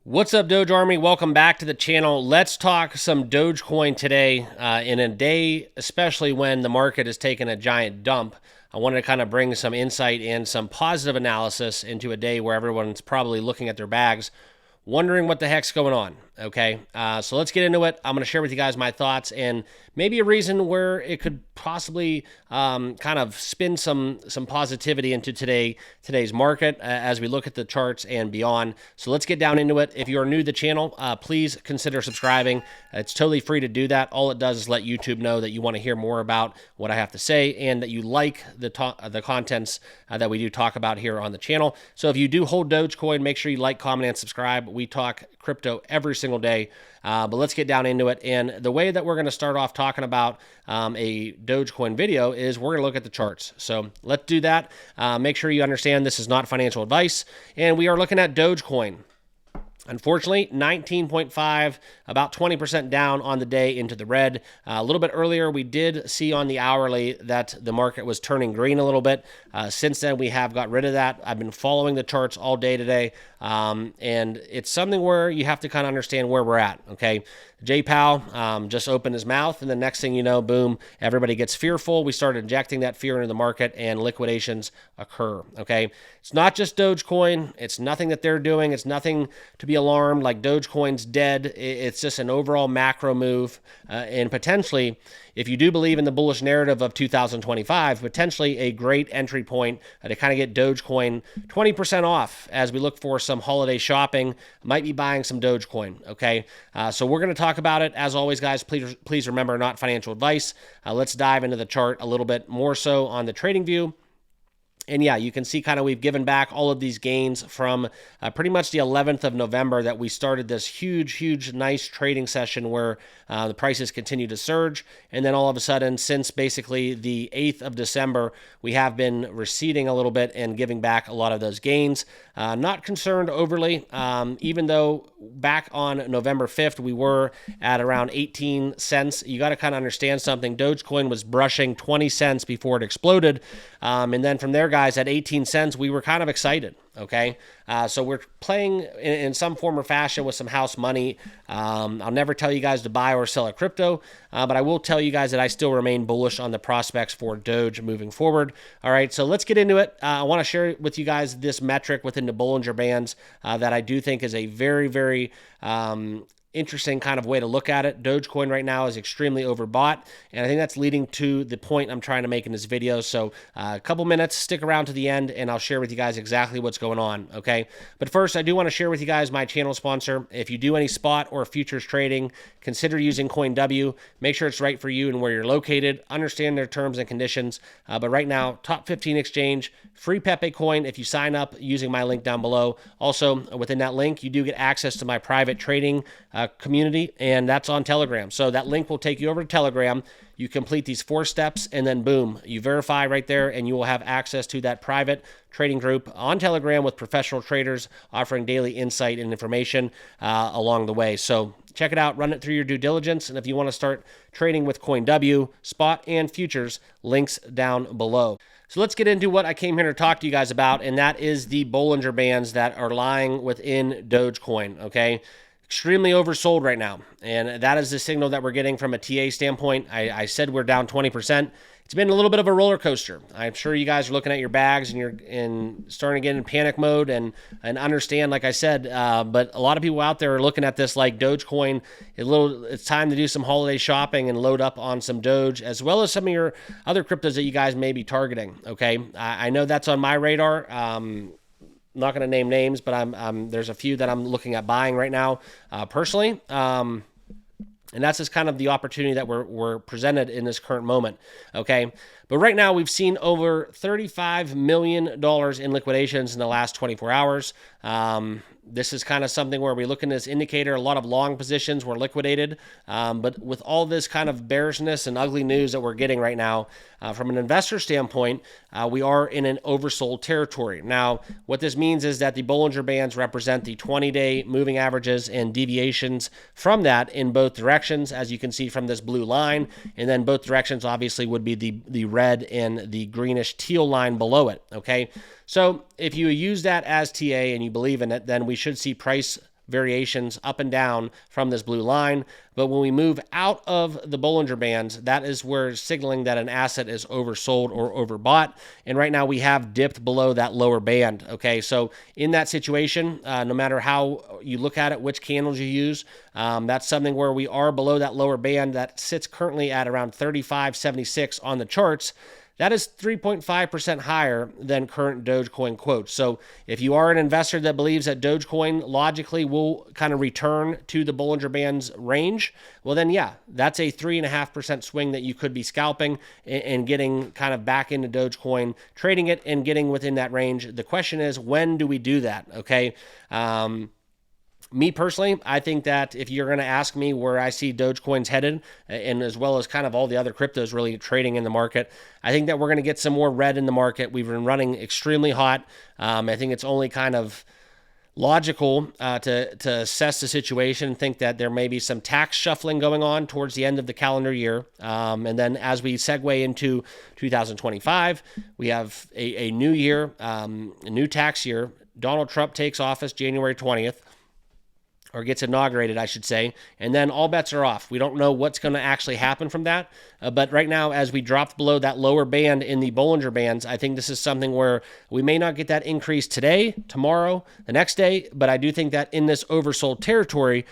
What's up, Doge Army? Welcome back to the channel. Let's talk some Dogecoin today. In a day, especially when the market has taken a giant dump, I wanted to kind of bring some insight and some positive analysis into a day where everyone's probably looking at their bags, wondering what the heck's going on. Okay, so let's get into it. I'm going to share with you guys my thoughts and maybe a reason where it could possibly kind of spin some positivity into today's market as we look at the charts and beyond. So let's get down into it. If you are new to the channel, please consider subscribing. It's totally free to do that. All it does is let YouTube know that you want to hear more about what I have to say and that you like the contents that we do talk about here on the channel. So if you do hold Dogecoin, make sure you like, comment, and subscribe. We talk crypto every single day. But let's get down into it. And the way that we're going to start off talking about a Dogecoin video is we're going to look at the charts. So let's do that. Make sure you understand this is not financial advice. And we are looking at Dogecoin. Unfortunately, 19.5, about 20% down on the day into the red. A little bit earlier, we did see on the hourly that the market was turning green a little bit. Since then, we have got rid of that. I've been following the charts all day today, and it's something where you have to kind of understand where we're at, okay? Jay Powell just opened his mouth, and the next thing you know, boom, everybody gets fearful. We start injecting that fear into the market, and liquidations occur, okay? It's not just Dogecoin. It's nothing that they're doing. It's nothing to be alarmed like Dogecoin's dead. It's just an overall macro move, and potentially, if you do believe in the bullish narrative of 2025, potentially a great entry point to kind of get Dogecoin 20% off as we look for some holiday shopping. Might be buying some Dogecoin, okay? So we're going to talk about it. As always, guys, please remember, not financial advice. Let's dive into the chart a little bit more so on the trading view. And yeah, you can see kind of we've given back all of these gains from pretty much the 11th of November that we started this huge, nice trading session where the prices continue to surge. And then all of a sudden, since basically the 8th of December, we have been receding a little bit and giving back a lot of those gains. Not concerned overly, even though back on November 5th, we were at around 18 cents. You got to kind of understand something. Dogecoin was brushing 20 cents before it exploded. And then from there, guys, at 18 cents, we were kind of excited, okay? So we're playing in some form or fashion with some house money. I'll never tell you guys to buy or sell a crypto, but I will tell you guys that I still remain bullish on the prospects for Doge moving forward. All right, so let's get into it. I want to share with you guys this metric within the Bollinger Bands that I do think is a very interesting kind of way to look at it. Dogecoin right now is extremely overbought, and I think that's leading to the point I'm trying to make in this video. So a couple minutes, stick around to the end, and I'll share with you guys exactly what's going on, okay? But first, I do want to share with you guys my channel sponsor. If you do any spot or futures trading, consider using CoinW. Make sure it's right for you and where you're located. Understand their terms and conditions. But right now, top 15 exchange, free Pepe coin if you sign up using my link down below. Also, within that link, you do get access to my private trading community, and that's on Telegram. So that link will take you over to Telegram. You complete these 4 steps, and then boom, you verify right there, and you will have access to that private trading group on Telegram with professional traders offering daily insight and information along the way. So check it out, run it through your due diligence, and if you want to start trading with CoinW, spot and futures, links down below. So let's get into what I came here to talk to you guys about, and that is the Bollinger Bands that are lying within Dogecoin, okay? Extremely oversold right now, and that is the signal that we're getting from a TA standpoint. I said we're down 20%. It's been a little bit of a roller coaster. I'm sure you guys are looking at your bags and you're starting to get in panic mode and understand, like I said, but a lot of people out there are looking at this like Dogecoin. It's time to do some holiday shopping and load up on some Doge, as well as some of your other cryptos that you guys may be targeting, okay? I know that's on my radar. I'm not going to name names, but there's a few that I'm looking at buying right now personally. And that's just kind of the opportunity that we're presented in this current moment, okay? But right now, we've seen over $35 million in liquidations in the last 24 hours. This is kind of something where we look in this indicator, a lot of long positions were liquidated. But with all this kind of bearishness and ugly news that we're getting right now, from an investor standpoint, we are in an oversold territory. Now, what this means is that the Bollinger Bands represent the 20-day moving averages and deviations from that in both directions, as you can see from this blue line. And then both directions obviously would be the red and the greenish teal line below it, okay? So if you use that as TA and you believe in it, then we should see price variations up and down from this blue line. But when we move out of the Bollinger Bands, that is where signaling that an asset is oversold or overbought. And right now we have dipped below that lower band. Okay, so in that situation, no matter how you look at it, which candles you use, that's something where we are below that lower band that sits currently at around 35.76 on the charts. That is 3.5% higher than current Dogecoin quotes. So if you are an investor that believes that Dogecoin logically will kind of return to the Bollinger Bands range, well then yeah, that's a 3.5% swing that you could be scalping and getting kind of back into Dogecoin, trading it and getting within that range. The question is, when do we do that? Okay. Me personally, I think that if you're going to ask me where I see Dogecoin's headed, and as well as kind of all the other cryptos really trading in the market, I think that we're going to get some more red in the market. We've been running extremely hot. I think it's only kind of logical to assess the situation and think that there may be some tax shuffling going on towards the end of the calendar year. And then as we segue into 2025, we have a new year, a new tax year. Donald Trump takes office January 20th. Or gets inaugurated, I should say, and then all bets are off. We don't know what's going to actually happen from that, but right now, as we dropped below that lower band in the Bollinger Bands, I think this is something where we may not get that increase today, tomorrow, the next day, but I do think that in this oversold territory,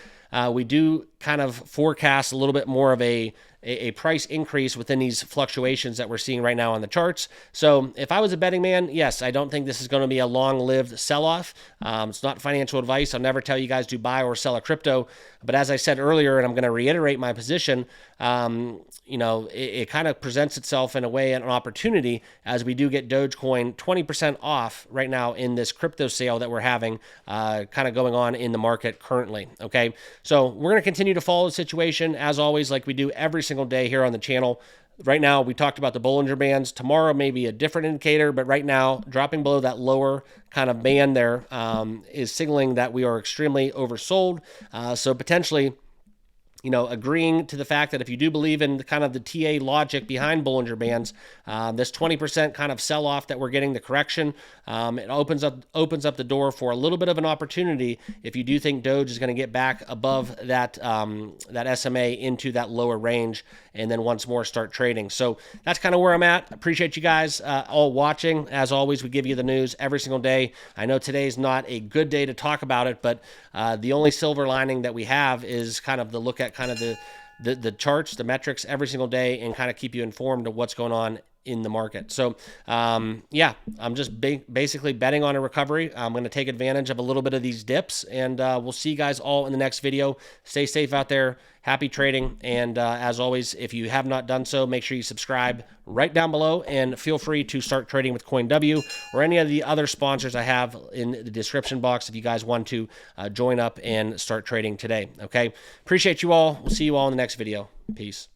we do kind of forecast a little bit more of a price increase within these fluctuations that we're seeing right now on the charts. So if I was a betting man, yes, I don't think this is going to be a long-lived sell-off. It's not financial advice. I'll never tell you guys to buy or sell a crypto. But as I said earlier, and I'm going to reiterate my position, it kind of presents itself in a way, an opportunity, as we do get Dogecoin 20% off right now in this crypto sale that we're having kind of going on in the market currently. Okay, so we're going to continue to follow the situation as always, like we do every single day here on the channel. Right now, we talked about the Bollinger Bands. Tomorrow may be a different indicator, but right now, dropping below that lower kind of band there is signaling that we are extremely oversold. So potentially, agreeing to the fact that if you do believe in the kind of the TA logic behind Bollinger Bands, this 20% kind of sell-off that we're getting, the correction, it opens up the door for a little bit of an opportunity if you do think Doge is going to get back above that SMA into that lower range, and then once more start trading. So that's kind of where I'm at. Appreciate you guys all watching. As always, we give you the news every single day. I know today's not a good day to talk about it, but the only silver lining that we have is kind of the look at kind of the charts, the metrics every single day, and kind of keep you informed of what's going on in the market. So yeah, I'm just basically betting on a recovery. I'm going to take advantage of a little bit of these dips, and we'll see you guys all in the next video. Stay safe out there. Happy trading. And as always, if you have not done so, make sure you subscribe right down below, and feel free to start trading with CoinW or any of the other sponsors I have in the description box if you guys want to join up and start trading today. Okay. Appreciate you all. We'll see you all in the next video. Peace.